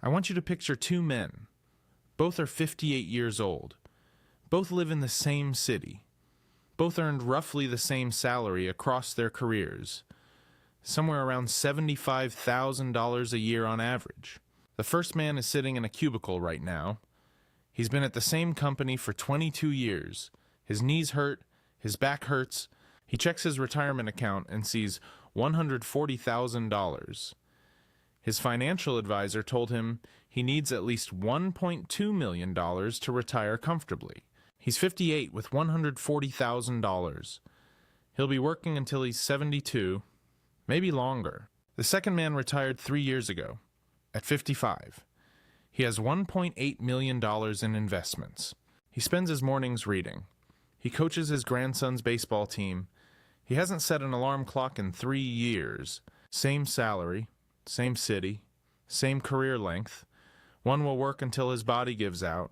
I want you to picture two men. Both are 58 years old. Both live in the same city. Both earned roughly the same salary across their careers, somewhere around $75,000 a year on average. The first man is sitting in a cubicle right now. He's been at the same company for 22 years. His knees hurt, his back hurts. He checks his retirement account and sees $140,000. His financial advisor told him he needs at least $1.2 million to retire comfortably. He's 58 with $140,000. He'll be working until he's 72, maybe longer. The second man retired 3 years ago, at 55. He has $1.8 million in investments. He spends his mornings reading. He coaches his grandson's baseball team. He hasn't set an alarm clock in 3 years. Same salary, same city, same career length. One will work until his body gives out.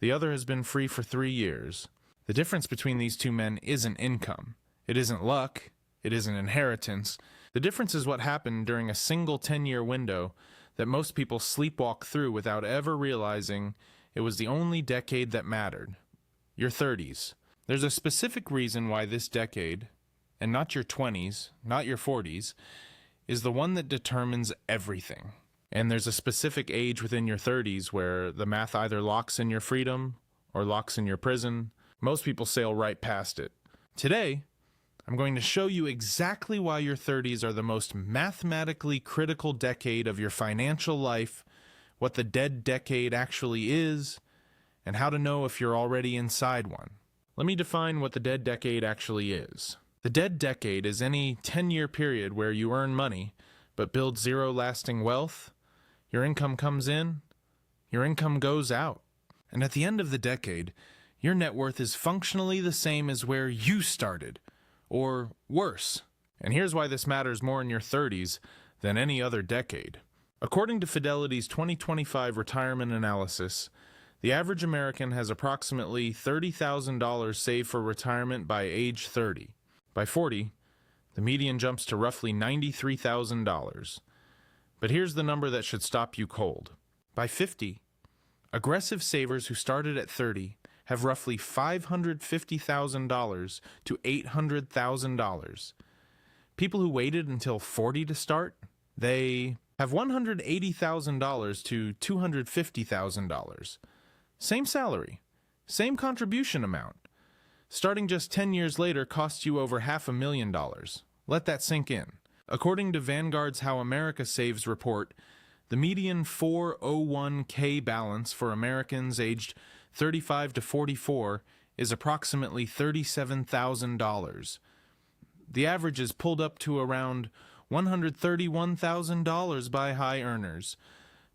The other has been free for 3 years. The difference between these two men isn't income. It isn't luck. It isn't inheritance. The difference is what happened during a single 10-year window that most people sleepwalk through without ever realizing it was the only decade that mattered. Your 30s. There's a specific reason why this decade, and not your 20s, not your 40s, is the one that determines everything. And there's a specific age within your 30s where the math either locks in your freedom or locks in your prison. Most people sail right past it. Today, I'm going to show you exactly why your 30s are the most mathematically critical decade of your financial life, what the dead decade actually is, and how to know if you're already inside one. Let me define what the dead decade actually is. The dead decade is any 10-year period where you earn money but build zero lasting wealth. Your income comes in, your income goes out. And at the end of the decade, your net worth is functionally the same as where you started, or worse. And here's why this matters more in your 30s than any other decade. According to Fidelity's 2025 retirement analysis, the average American has approximately $30,000 saved for retirement by age 30. By 40, the median jumps to roughly $93,000. But here's the number that should stop you cold. By 50, aggressive savers who started at 30 have roughly $550,000 to $800,000. People who waited until 40 to start, they have $180,000 to $250,000. Same salary, same contribution amount. Starting just 10 years later costs you over $500,000. Let that sink in. According to Vanguard's How America Saves report, the median 401k balance for Americans aged 35 to 44 is approximately $37,000. The average is pulled up to around $131,000 by high earners,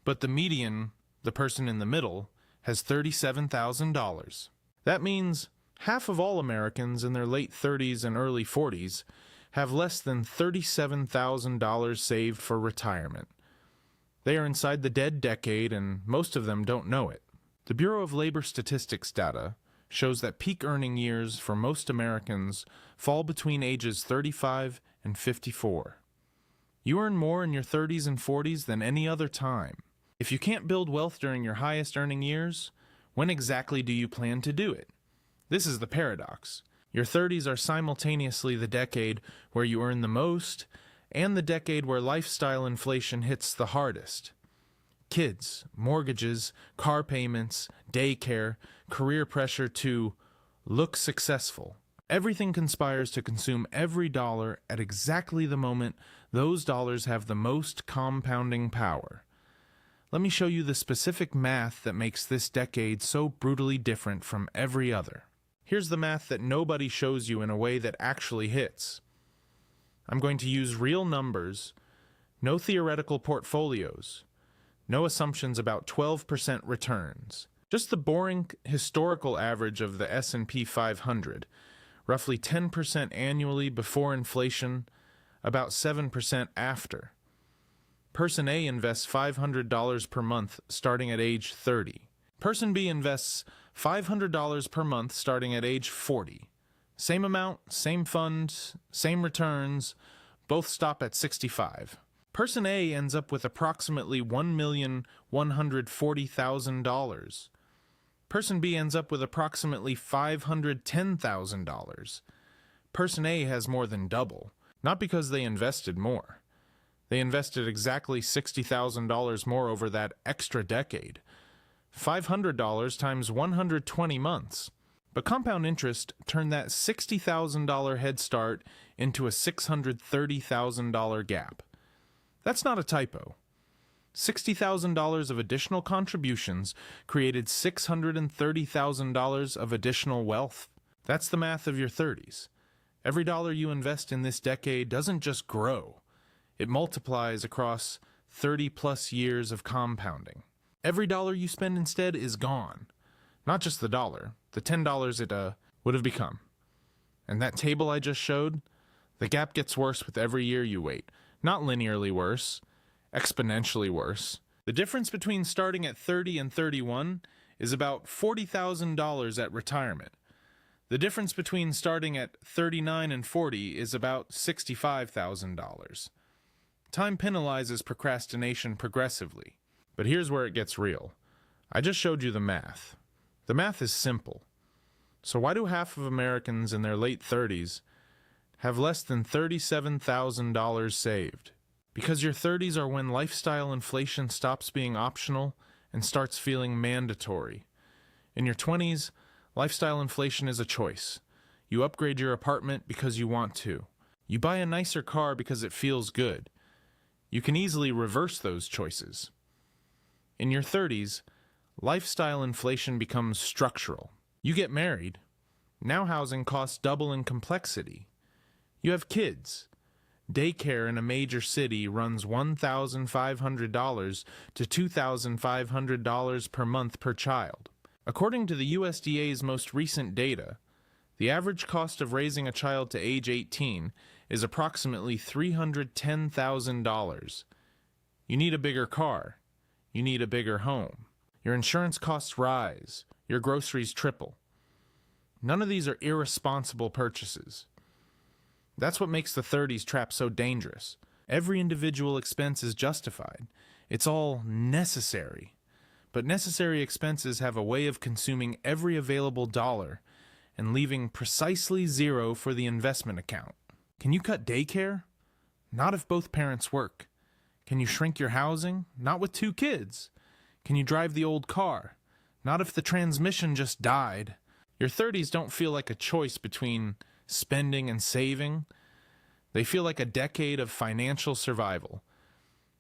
but the median, the person in the middle, has $37,000. That means half of all Americans in their late 30s and early 40s have less than $37,000 saved for retirement. They are inside the dead decade, and most of them don't know it. The Bureau of Labor Statistics data shows that peak earning years for most Americans fall between ages 35 and 54. You earn more in your 30s and 40s than any other time. If you can't build wealth during your highest earning years, when exactly do you plan to do it? This is the paradox. Your 30s are simultaneously the decade where you earn the most and the decade where lifestyle inflation hits the hardest. Kids, mortgages, car payments, daycare, career pressure to look successful. Everything conspires to consume every dollar at exactly the moment those dollars have the most compounding power. Let me show you the specific math that makes this decade so brutally different from every other. Here's the math that nobody shows you in a way that actually hits. I'm going to use real numbers, no theoretical portfolios, no assumptions about 12% returns. Just the boring historical average of the S&P 500, roughly 10% annually before inflation, about 7% after. Person A invests $500 per month starting at age 30. Person B invests $500 per month starting at age 40. Same amount, same fund, same returns, both stop at 65. Person A ends up with approximately $1,140,000. Person B ends up with approximately $510,000. Person A has more than double, not because they invested more. They invested exactly $60,000 more over that extra decade. $500 times 120 months. But compound interest turned that $60,000 head start into a $630,000 gap. That's not a typo. $60,000 of additional contributions created $630,000 of additional wealth. That's the math of your 30s. Every dollar you invest in this decade doesn't just grow. It multiplies across 30-plus years of compounding. Every dollar you spend instead is gone. Not just the dollar, the $10 it would have become. And that table I just showed, the gap gets worse with every year you wait. Not linearly worse, exponentially worse. The difference between starting at 30 and 31 is about $40,000 at retirement. The difference between starting at 39 and 40 is about $65,000. Time penalizes procrastination progressively. But here's where it gets real. I just showed you the math. The math is simple. So why do half of Americans in their late 30s have less than $37,000 saved? Because your 30s are when lifestyle inflation stops being optional and starts feeling mandatory. In your 20s, lifestyle inflation is a choice. You upgrade your apartment because you want to. You buy a nicer car because it feels good. You can easily reverse those choices. In your 30s, lifestyle inflation becomes structural. You get married. Now housing costs double in complexity. You have kids. Daycare in a major city runs $1,500 to $2,500 per month per child. According to the USDA's most recent data, the average cost of raising a child to age 18 is approximately $310,000. You need a bigger car. You need a bigger home. Your insurance costs rise. Your groceries triple. None of these are irresponsible purchases. That's what makes the 30s trap so dangerous. Every individual expense is justified. It's all necessary. But necessary expenses have a way of consuming every available dollar and leaving precisely zero for the investment account. Can you cut daycare? Not if both parents work. Can you shrink your housing? Not with 2 kids. Can you drive the old car? Not if the transmission just died. Your 30s don't feel like a choice between spending and saving. They feel like a decade of financial survival.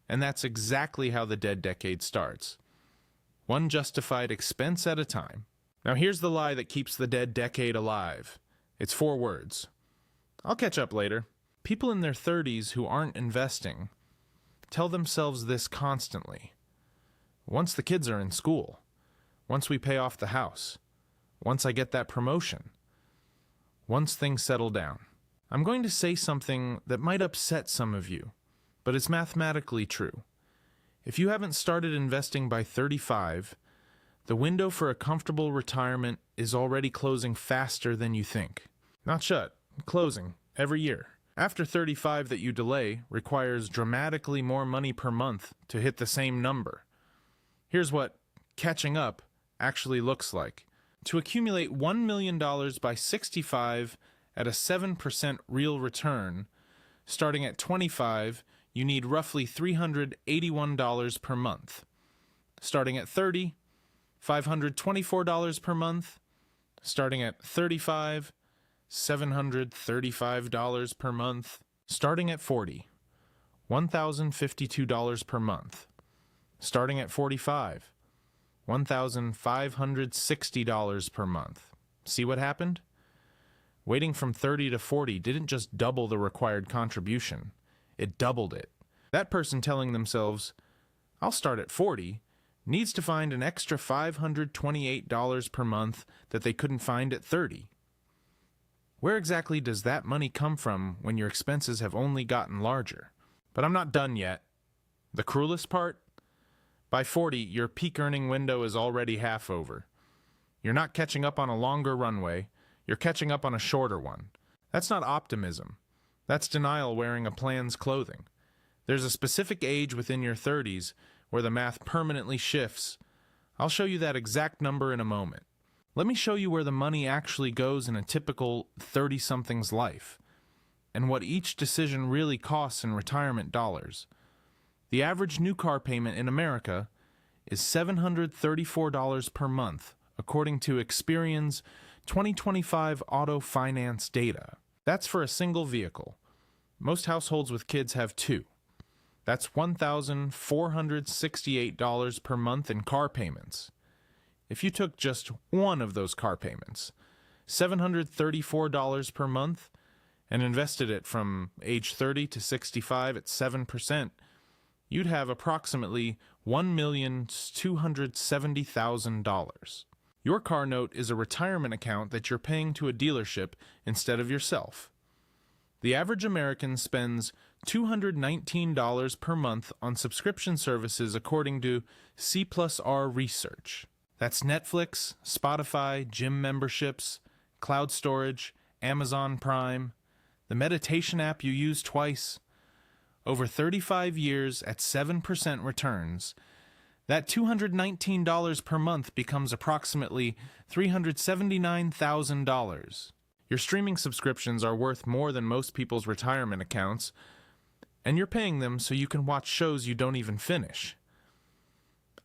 And that's exactly how the dead decade starts. One justified expense at a time. Now here's the lie that keeps the dead decade alive. It's 4 words. I'll catch up later. People in their 30s who aren't investing tell themselves this constantly. Once the kids are in school, once we pay off the house, once I get that promotion, once things settle down. I'm going to say something that might upset some of you, but it's mathematically true. If you haven't started investing by 35, the window for a comfortable retirement is already closing faster than you think. Not shut, closing, every year. After 35 that you delay requires dramatically more money per month to hit the same number. Here's what catching up actually looks like. To accumulate $1 million by 65 at a 7% real return, starting at 25, you need roughly $381 per month. Starting at 30, $524 per month. Starting at 35, $735 per month. Starting at 40, $1,052 per month. Starting at 45, $1,560 per month. See what happened? Waiting from 30 to 40 didn't just double the required contribution. It doubled it. That person telling themselves, I'll start at 40, needs to find an extra $528 per month that they couldn't find at 30. Where exactly does that money come from when your expenses have only gotten larger? But I'm not done yet. The cruelest part? By 40, your peak earning window is already half over. You're not catching up on a longer runway, you're catching up on a shorter one. That's not optimism. That's denial wearing a plan's clothing. There's a specific age within your 30s where the math permanently shifts. I'll show you that exact number in a moment. Let me show you where the money actually goes in a typical 30-something's life, and what each decision really costs in retirement dollars. The average new car payment in America is $734 per month, according to Experian's 2025 auto finance data. That's for a single vehicle. Most households with kids have two. That's $1,468 per month in car payments. If you took just one of those car payments, $734 per month, and invested it from age 30 to 65 at 7%, you'd have approximately $1,270,000. Your car note is a retirement account that you're paying to a dealership instead of yourself. The average American spends $219 per month on subscription services according to C+R research. That's Netflix, Spotify, gym memberships, cloud storage, Amazon Prime, the meditation app you use twice. Over 35 years at 7% returns, that $219 per month becomes approximately $379,000. Your streaming subscriptions are worth more than most people's retirement accounts, and you're paying them so you can watch shows you don't even finish.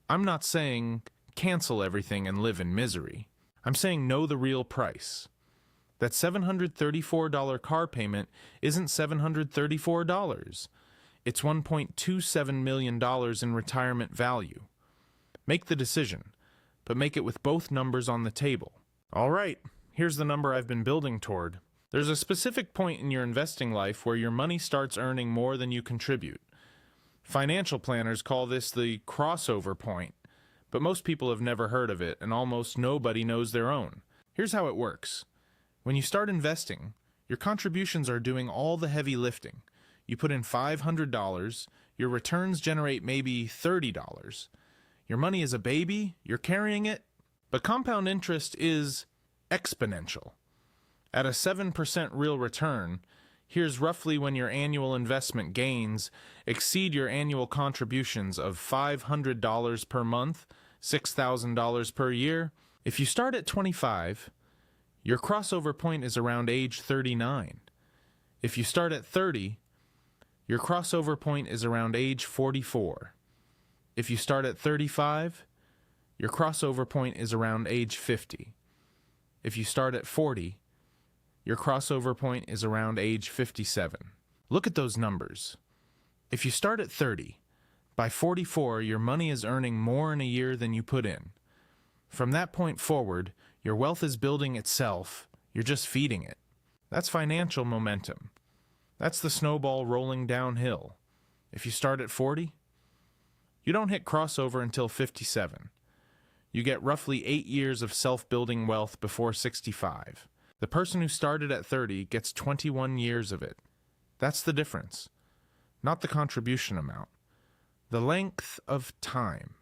I'm not saying cancel everything and live in misery. I'm saying know the real price. That $734 car payment isn't $734. It's $1.27 million in retirement value. Make the decision, but make it with both numbers on the table. All right, here's the number I've been building toward. There's a specific point in your investing life where your money starts earning more than you contribute. Financial planners call this the crossover point, but most people have never heard of it, and almost nobody knows their own. Here's how it works. When you start investing, your contributions are doing all the heavy lifting. You put in $500, your returns generate maybe $30. Your money is a baby, you're carrying it, but compound interest is exponential. At a 7% real return, here's roughly when your annual investment gains exceed your annual contributions of $500 per month, $6,000 per year. If you start at 25, your crossover point is around age 39. If you start at 30, your crossover point is around age 44. If you start at 35, your crossover point is around age 50. If you start at 40, your crossover point is around age 57. Look at those numbers. If you start at 30, by 44, your money is earning more in a year than you put in. From that point forward, your wealth is building itself. You're just feeding it. That's financial momentum. That's the snowball rolling downhill. If you start at 40, you don't hit crossover until 57. You get roughly 8 years of self-building wealth before 65. The person who started at 30 gets 21 years of it. That's the difference. Not the contribution amount. The length of time.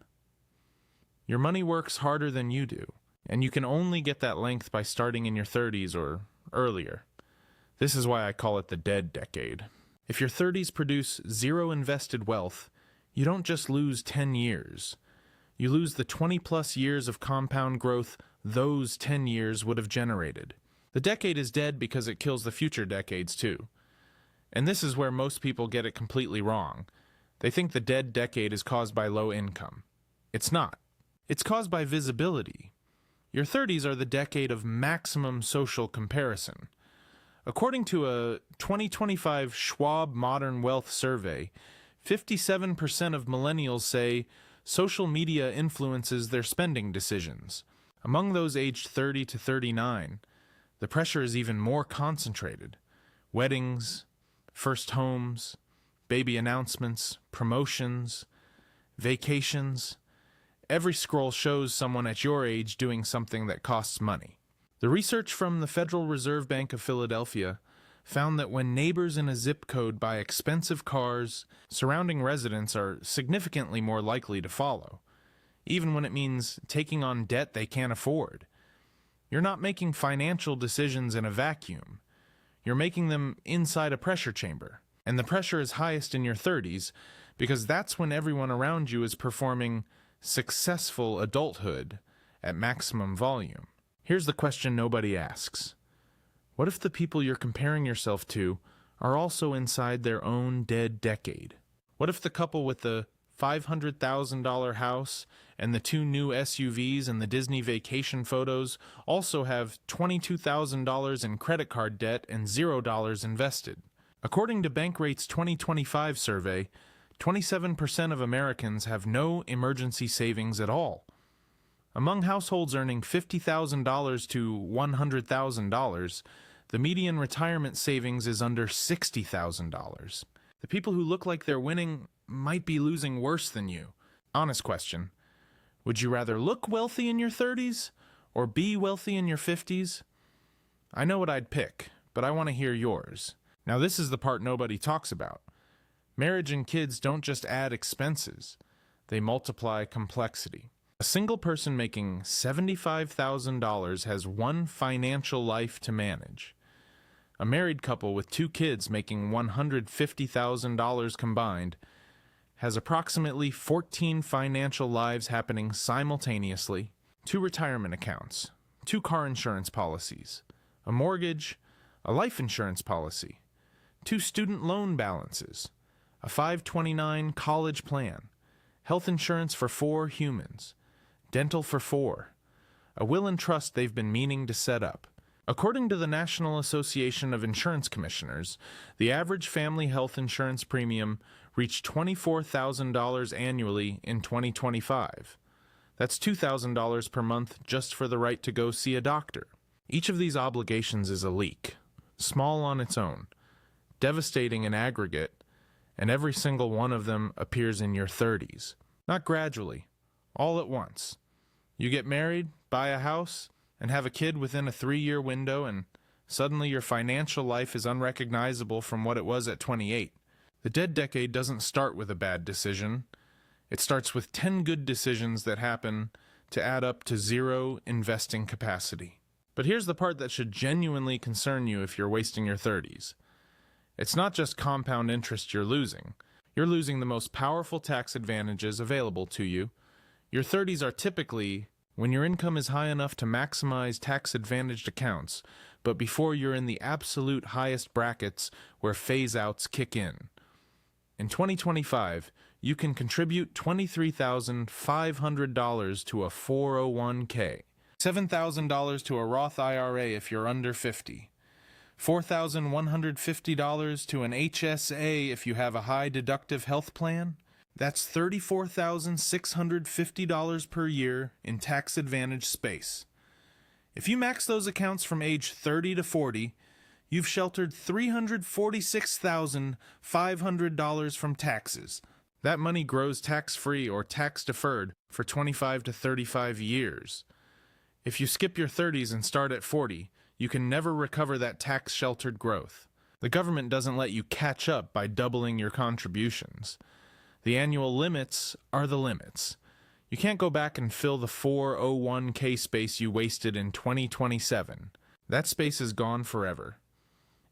Your money works harder than you do, and you can only get that length by starting in your 30s or earlier. This is why I call it the dead decade. If your 30s produce zero invested wealth, you don't just lose 10 years. You lose the 20-plus years of compound growth those 10 years would have generated. The decade is dead because it kills the future decades too. And this is where most people get it completely wrong. They think the dead decade is caused by low income. It's not. It's caused by visibility. Your 30s are the decade of maximum social comparison. According to a 2025 Schwab Modern Wealth survey, 57% of millennials say social media influences their spending decisions. Among those aged 30 to 39, the pressure is even more concentrated. Weddings, first homes, baby announcements, promotions, vacations. Every scroll shows someone at your age doing something that costs money. The research from the Federal Reserve Bank of Philadelphia found that when neighbors in a zip code buy expensive cars, surrounding residents are significantly more likely to follow, even when it means taking on debt they can't afford. You're not making financial decisions in a vacuum. You're making them inside a pressure chamber. And the pressure is highest in your 30s because that's when everyone around you is performing successful adulthood at maximum volume. Here's the question nobody asks. What if the people you're comparing yourself to are also inside their own dead decade? What if the couple with the $500,000 house and the 2 new SUVs and the Disney vacation photos also have $22,000 in credit card debt and $0 invested? According to Bankrate's 2025 survey, 27% of Americans have no emergency savings at all. Among households earning $50,000 to $100,000, the median retirement savings is under $60,000. The people who look like they're winning might be losing worse than you. Honest question. Would you rather look wealthy in your 30s or be wealthy in your 50s? I know what I'd pick, but I want to hear yours. Now this is the part nobody talks about. Marriage and kids don't just add expenses, they multiply complexity. A single person making $75,000 has one financial life to manage. A married couple with 2 kids making $150,000 combined has approximately 14 financial lives happening simultaneously, 2 retirement accounts, 2 car insurance policies, a mortgage, a life insurance policy, 2 student loan balances, a 529 college plan, health insurance for 4 humans, dental for 4, a will and trust they've been meaning to set up. According to the National Association of Insurance Commissioners, the average family health insurance premium reached $24,000 annually in 2025. That's $2,000 per month just for the right to go see a doctor. Each of these obligations is a leak, small on its own, devastating in aggregate, and every single one of them appears in your 30s. Not gradually, all at once. You get married, buy a house, and have a kid within a 3-year window, and suddenly your financial life is unrecognizable from what it was at 28. The dead decade doesn't start with a bad decision. It starts with 10 good decisions that happen to add up to 0 investing capacity. But here's the part that should genuinely concern you if you're wasting your 30s. It's not just compound interest you're losing. You're losing the most powerful tax advantages available to you. Your 30s are typically when your income is high enough to maximize tax-advantaged accounts, but before you're in the absolute highest brackets where phase-outs kick in. In 2025, you can contribute $23,500 to a 401k, $7,000 to a Roth IRA if you're under 50, $4,150 to an HSA if you have a high deductive health plan. That's $34,650 per year in tax-advantaged space. If you max those accounts from age 30 to 40, you've sheltered $346,500 from taxes. That money grows tax-free or tax-deferred for 25 to 35 years. If you skip your 30s and start at 40, you can never recover that tax-sheltered growth. The government doesn't let you catch up by doubling your contributions. The annual limits are the limits. You can't go back and fill the 401k space you wasted in 2027. That space is gone forever.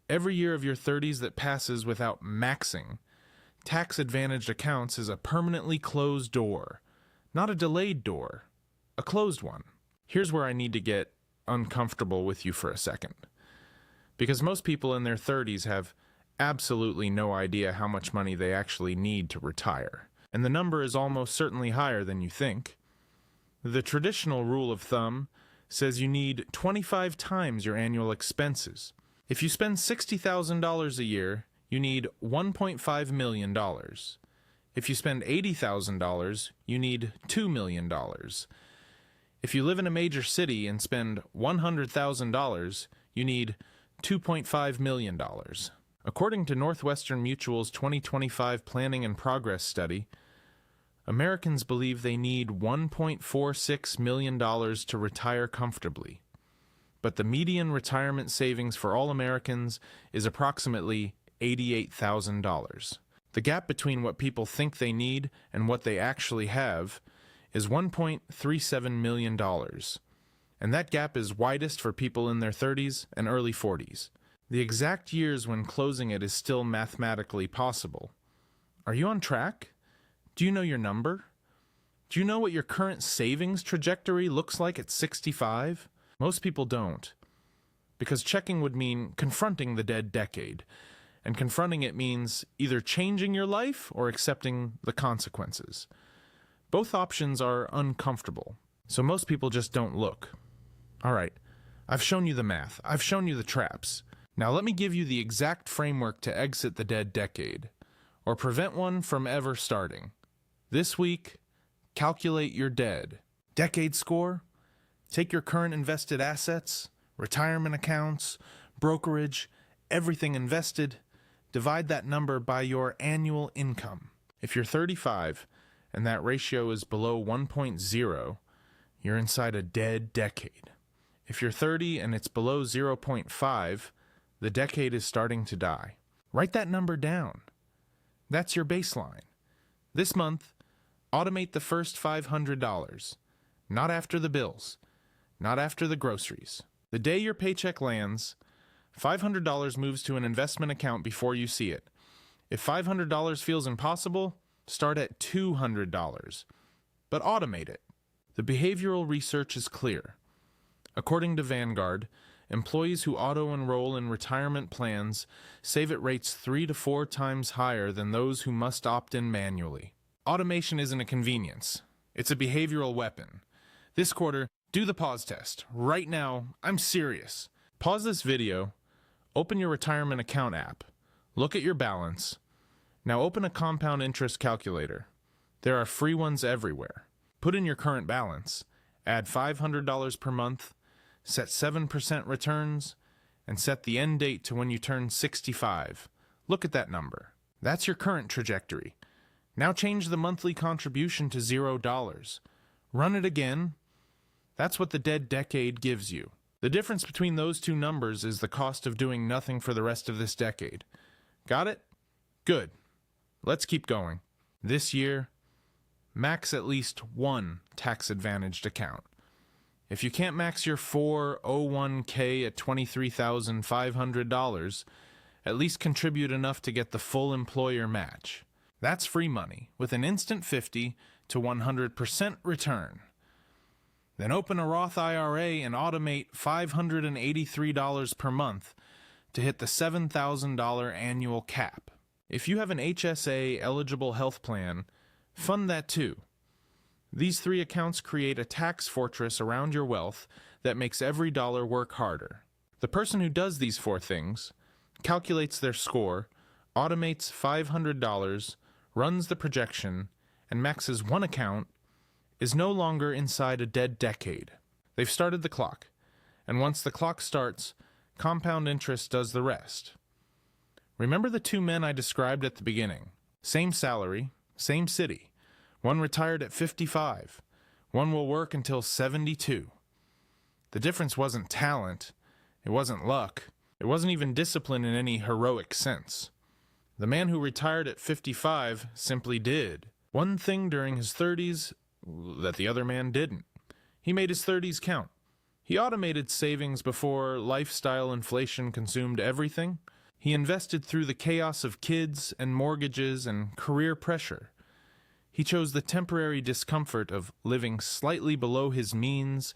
Every year of your 30s that passes without maxing tax-advantaged accounts is a permanently closed door. Not a delayed door, a closed one. Here's where I need to get uncomfortable with you for a second. Because most people in their 30s have absolutely no idea how much money they actually need to retire. And the number is almost certainly higher than you think. The traditional rule of thumb says you need 25 times your annual expenses. If you spend $60,000 a year, you need $1.5 million. If you spend $80,000, you need $2 million. If you live in a major city and spend $100,000, you need $2.5 million. According to Northwestern Mutual's 2025 Planning and Progress study, Americans believe they need $1.46 million to retire comfortably. But the median retirement savings for all Americans is approximately $88,000. The gap between what people think they need and what they actually have is $1.37 million. And that gap is widest for people in their 30s and early 40s. The exact years when closing it is still mathematically possible. Are you on track? Do you know your number? Do you know what your current savings trajectory looks like at 65? Most people don't, because checking would mean confronting the dead decade, and confronting it means either changing your life or accepting the consequences. Both options are uncomfortable, so most people just don't look. All right, I've shown you the math. I've shown you the traps. Now let me give you the exact framework to exit the dead decade, or prevent one from ever starting. This week, calculate your dead. Decade score? Take your current invested assets, retirement accounts, brokerage, everything invested, divide that number by your annual income. If you're 35 and that ratio is below 1.0, you're inside a dead decade. If you're 30 and it's below 0.5, the decade is starting to die. Write that number down. That's your baseline. This month, automate the first $500. Not after the bills. Not after the groceries. The day your paycheck lands, $500 moves to an investment account before you see it. If $500 feels impossible, start at $200. But automate it. The behavioral research is clear. According to Vanguard, employees who auto-enroll in retirement plans save at rates 3 to 4 times higher than those who must opt in manually. Automation isn't a convenience. It's a behavioral weapon. This quarter, do the pause test. Right now, I'm serious. Pause this video, open your retirement account app, look at your balance. Now open a compound interest calculator. There are free ones everywhere. Put in your current balance, add $500 per month, set 7% returns, and set the end date to when you turn 65. Look at that number. That's your current trajectory. Now change the monthly contribution to $0. Run it again. That's what the dead decade gives you. The difference between those two numbers is the cost of doing nothing for the rest of this decade. Got it? Good. Let's keep going. This year, max at least one tax-advantaged account. If you can't max your 401k at $23,500, at least contribute enough to get the full employer match. That's free money with an instant 50 to 100% return. Then open a Roth IRA and automate $583 per month to hit the $7,000 annual cap. If you have an HSA-eligible health plan, fund that too. These 3 accounts create a tax fortress around your wealth that makes every dollar work harder. The person who does these 4 things, calculates their score, automates $500, runs the projection, and maxes one account, is no longer inside a dead decade. They've started the clock, and once the clock starts, compound interest does the rest. Remember the 2 men I described at the beginning. Same salary, same city. One retired at 55. One will work until 72. The difference wasn't talent. It wasn't luck. It wasn't even discipline in any heroic sense. The man who retired at 55 simply did one thing during his 30s that the other man didn't. He made his 30s count. He automated savings before lifestyle inflation consumed everything. He invested through the chaos of kids and mortgages and career pressure. He chose the temporary discomfort of living slightly below his means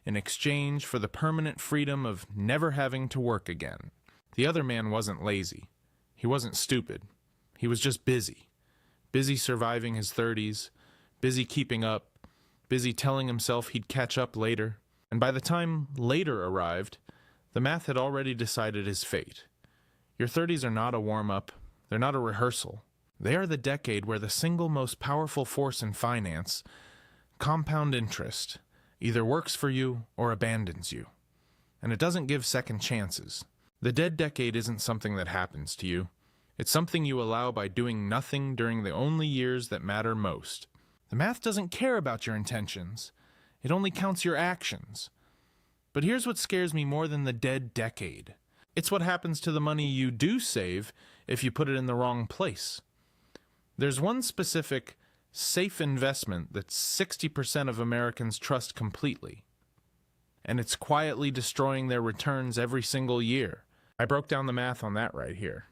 in exchange for the permanent freedom of never having to work again. The other man wasn't lazy. He wasn't stupid. He was just busy. Busy surviving his 30s, busy keeping up, busy telling himself he'd catch up later. And by the time later arrived, the math had already decided his fate. Your 30s are not a warm-up. They're not a rehearsal. They are the decade where the single most powerful force in finance, compound interest, either works for you or abandons you. And it doesn't give second chances. The dead decade isn't something that happens to you. It's something you allow by doing nothing during the only years that matter most. The math doesn't care about your intentions. It only counts your actions. But here's what scares me more than the dead decade. It's what happens to the money you do save if you put it in the wrong place. There's one specific, safe investment that 60% of Americans trust completely. And it's quietly destroying their returns every single year. I broke down the math on that right here.